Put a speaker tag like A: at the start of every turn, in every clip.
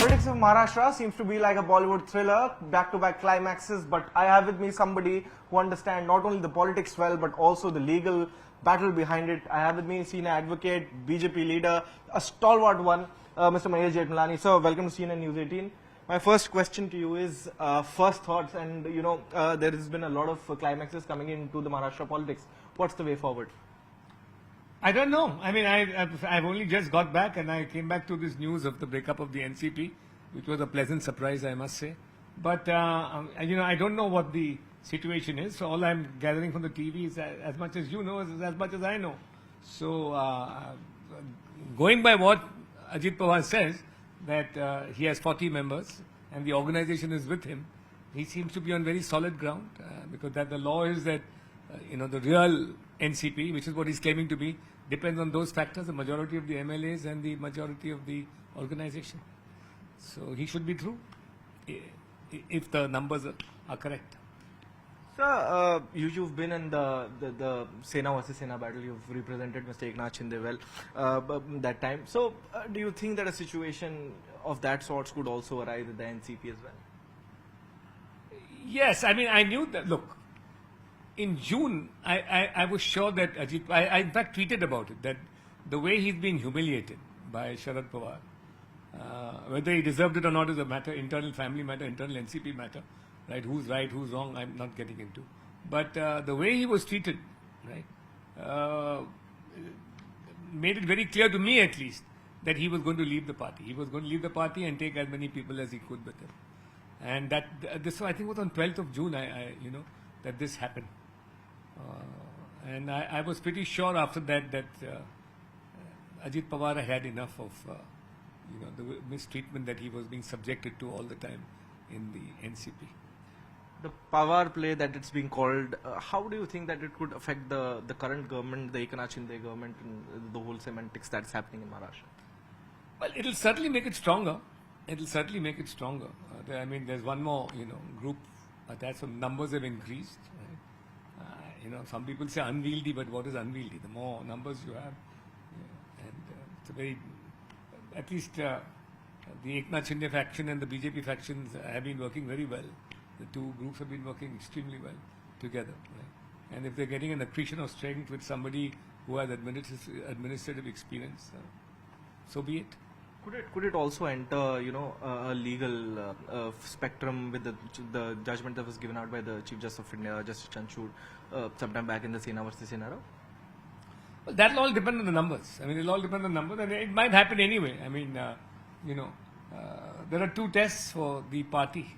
A: Politics of Maharashtra seems to be like a Bollywood thriller, back-to-back climaxes, but I have with me somebody who understands not only the politics well, but also the legal battle behind it. I have with me senior advocate, BJP leader, a stalwart one, Mr. Mahesh Jethmalani. Sir, welcome to CNN News 18. My first question to you is first thoughts, and there has been a lot of climaxes coming into the Maharashtra politics. What's the way forward?
B: I don't know. I mean, I've only just got back, and I came back to this news of the breakup of the NCP, which was a pleasant surprise, I must say. But I don't know what the situation is. So all I'm gathering from the TV is as much as you know is as much as I know. So going by what Ajit Pawar says, that he has 40 members and the organization is with him, he seems to be on very solid ground because that the law is that the real NCP, which is what he's claiming to be, depends on those factors, the majority of the MLAs and the majority of the organization. So he should be through if the numbers are correct.
A: Sir, you've been in the Sena versus Sena battle. You've represented Mr. Eknath Shinde well that time. So do you think that a situation of that sort could also arise with the NCP as well?
B: Yes, I mean, I knew that. Look, in June, I was sure that Ajit, I in fact tweeted about it, that the way he's been humiliated by Sharad Pawar, whether he deserved it or not is a matter, internal family matter, internal NCP matter, right? Who's right, who's wrong, I'm not getting into. But the way he was treated, right, made it very clear to me at least that he was going to leave the party. He was going to leave the party and take as many people as he could with him. And this I think was on 12th of June, that this happened. And I was pretty sure after that Ajit Pawar had enough of the mistreatment that he was being subjected to all the time in the NCP.
A: The Pawar play that it's being called, how do you think that it could affect the current government, the Eknath Shinde government, and the whole semantics that's happening in Maharashtra?
B: Well, it'll certainly make it stronger. It'll certainly make it stronger. I mean, there's one more, group attached. Some numbers have increased. Right? Some people say unwieldy, but what is unwieldy? The more numbers you have, and it's a very, at least the Eknath Shinde faction and the BJP factions have been working very well. The two groups have been working extremely well together. Right? And if they're getting an accretion of strength with somebody who has administrative experience, so be it.
A: Could it also enter, a legal spectrum with the judgment that was given out by the Chief Justice of India, Justice Chanchud, sometime back in the Sena versus Sena?
B: Well, that'll all depend on the numbers. I mean, it'll all depend on the numbers, and it might happen anyway. I mean, there are two tests for the party,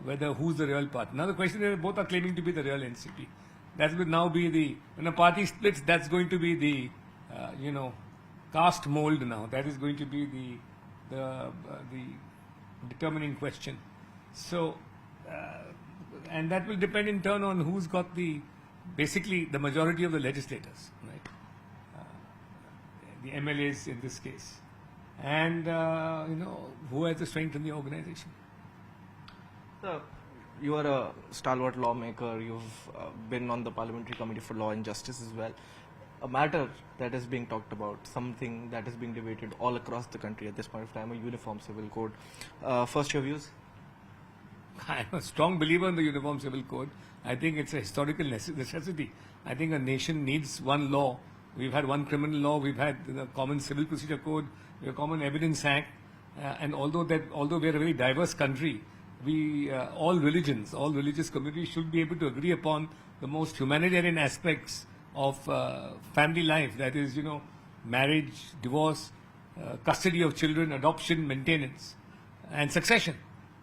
B: whether who's the real party. Now the question is, both are claiming to be the real NCP. That will now be when a party splits, that's going to be the, caste mold now. That is going to be the determining question. So, and that will depend in turn on who's got basically the majority of the legislators, right? The MLAs in this case, and who has the strength in the organization.
A: So, you are a stalwart lawmaker. You've been on the Parliamentary Committee for Law and Justice as well. A matter that is being talked about, something that is being debated all across the country at this point of time, a uniform civil code. First, your views?
B: I'm a strong believer in the uniform civil code. I think it's a historical necessity. I think a nation needs one law. We've had one criminal law, we've had the common civil procedure code, we have common evidence act, and although we're a very diverse country, we all religious communities should be able to agree upon the most humanitarian aspects of family life, that is, marriage, divorce, custody of children, adoption, maintenance, and succession.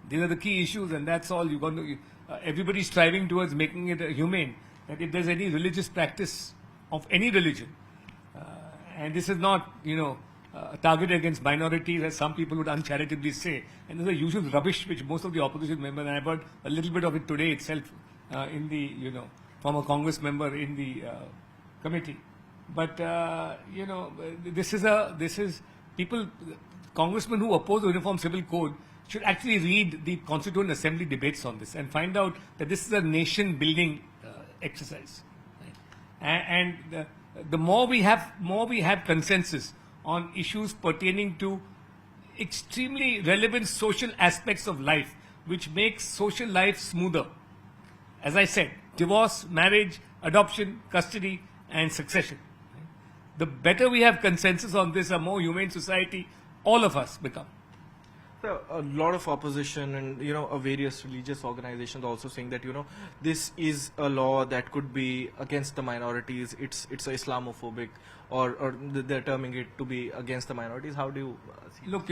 B: These are the key issues, and that's all you're going to. Everybody's striving towards making it humane. That if there's any religious practice of any religion, and this is not, targeted against minorities, as some people would uncharitably say, and there's a usual rubbish which most of the opposition members, and I've heard a little bit of it today itself in the, from a Congress member in the committee. But this is people, congressmen who oppose the Uniform Civil Code should actually read the Constituent Assembly debates on this and find out that this is a nation building exercise. Right? And the more we have consensus on issues pertaining to extremely relevant social aspects of life, which makes social life smoother. As I said, divorce, marriage, adoption, custody, and succession. The better we have consensus on this, a more humane society all of us become.
A: So a lot of opposition and various religious organizations also saying that this is a law that could be against the minorities. It's a Islamophobic, or they're terming it to be against the minorities. How do you see?
B: Look,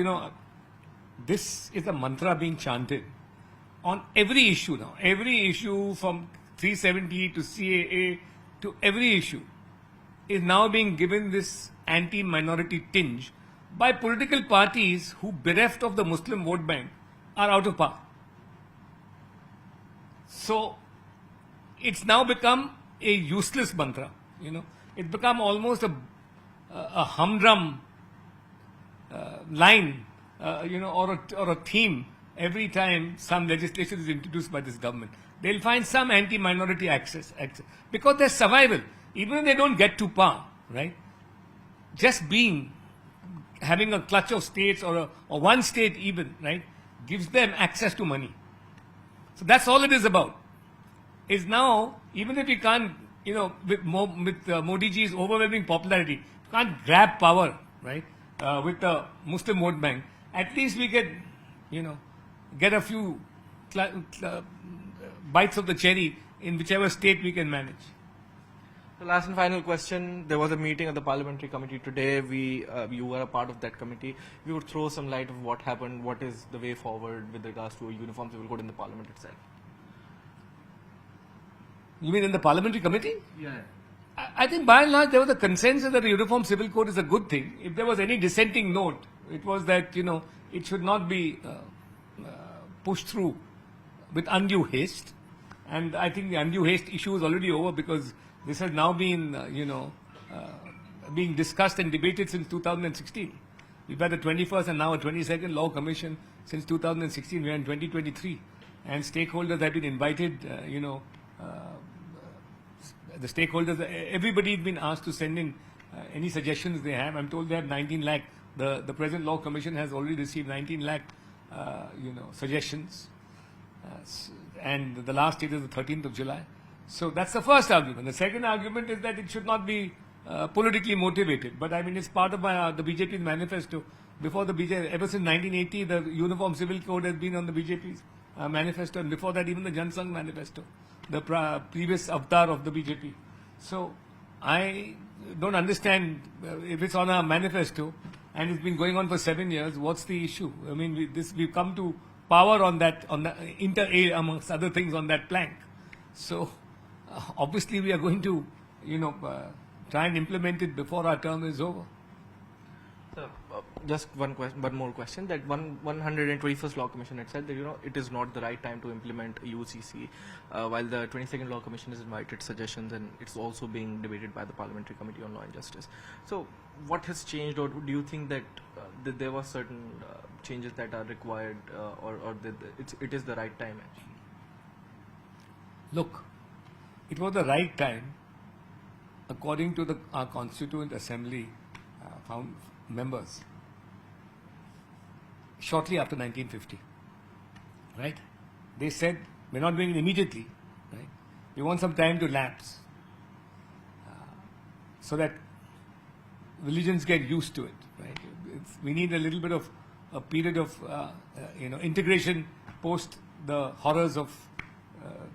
B: this is a mantra being chanted on every issue now. Every issue from 370 to CAA to every issue is now being given this anti-minority tinge by political parties who, bereft of the Muslim vote bank, are out of power. So it's now become a useless mantra. It's become almost a humdrum line, or a theme every time some legislation is introduced by this government. They'll find some anti-minority access because their survival, even if they don't get to power, right? Just having a clutch of states or one state even, right, gives them access to money. So that's all it is about. Is now, even if we can't, with Modi ji's overwhelming popularity, you can't grab power, right, with the Muslim vote bank, at least we get, get a few bites of the cherry in whichever state we can manage.
A: The last and final question. There was a meeting of the parliamentary committee today. You were a part of that committee. We would throw some light of what happened. What is the way forward with regards to a uniform civil code in the parliament itself?
B: You mean in the parliamentary committee?
A: Yeah.
B: I think by and large there was a consensus that the uniform civil code is a good thing. If there was any dissenting note, it was that it should not be pushed through with undue haste. And I think the undue haste issue is already over because this has now been, being discussed and debated since 2016. We've had a 21st and now a 22nd Law Commission since 2016. We are in 2023. And stakeholders have been invited, the stakeholders, everybody has been asked to send in any suggestions they have. I'm told they have 19 lakh. The present Law Commission has already received 19 lakh, suggestions. And the last date is the 13th of July. So that's the first argument. The second argument is that it should not be politically motivated. But I mean, it's part of the BJP's manifesto. Before the BJP, ever since 1980, the Uniform Civil Code has been on the BJP's manifesto, and before that, even the Jan Sangh manifesto, the previous avatar of the BJP. So I don't understand if it's on our manifesto and it's been going on for 7 years. What's the issue? I mean, we've come to power on the inter-A amongst other things on that plank. So obviously we are going to, try and implement it before our term is over.
A: So, just one more question. That 121st Law Commission had said that it is not the right time to implement UCC, while the 22nd Law Commission has invited suggestions and it's also being debated by the Parliamentary Committee on Law and Justice. So, what has changed, or do you think that there were certain changes that are required, or it is the right time actually?
B: Look, it was the right time according to our Constituent Assembly members shortly after 1950, right? They said we're not doing it immediately, right? We want some time to lapse so that religions get used to it, right? We need a little bit of a period of integration post the horrors of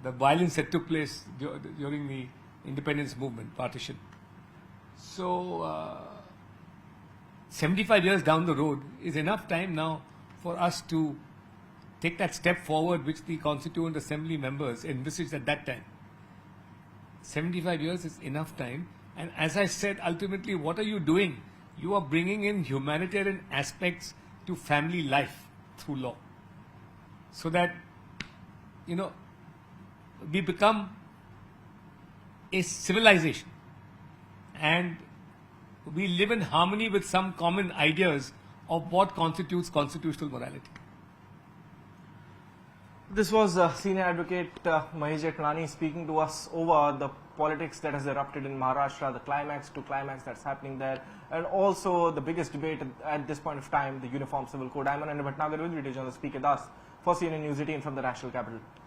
B: the violence that took place during the independence movement, partition. So 75 years down the road is enough time now for us to take that step forward which the Constituent Assembly members envisaged at that time. 75 years is enough time. And as I said, ultimately, what are you doing? You are bringing in humanitarian aspects to family life through law. So that, we become a civilization. And we live in harmony with some common ideas of what constitutes constitutional morality.
A: This was senior advocate Mahesh Jethmalani speaking to us over the politics that has erupted in Maharashtra, the climax to climax that's happening there, and also the biggest debate at this point of time, the Uniform Civil Code. I'm Anand Bhatnagar with video journalist P.K. Das for CNN News 18 from the national capital.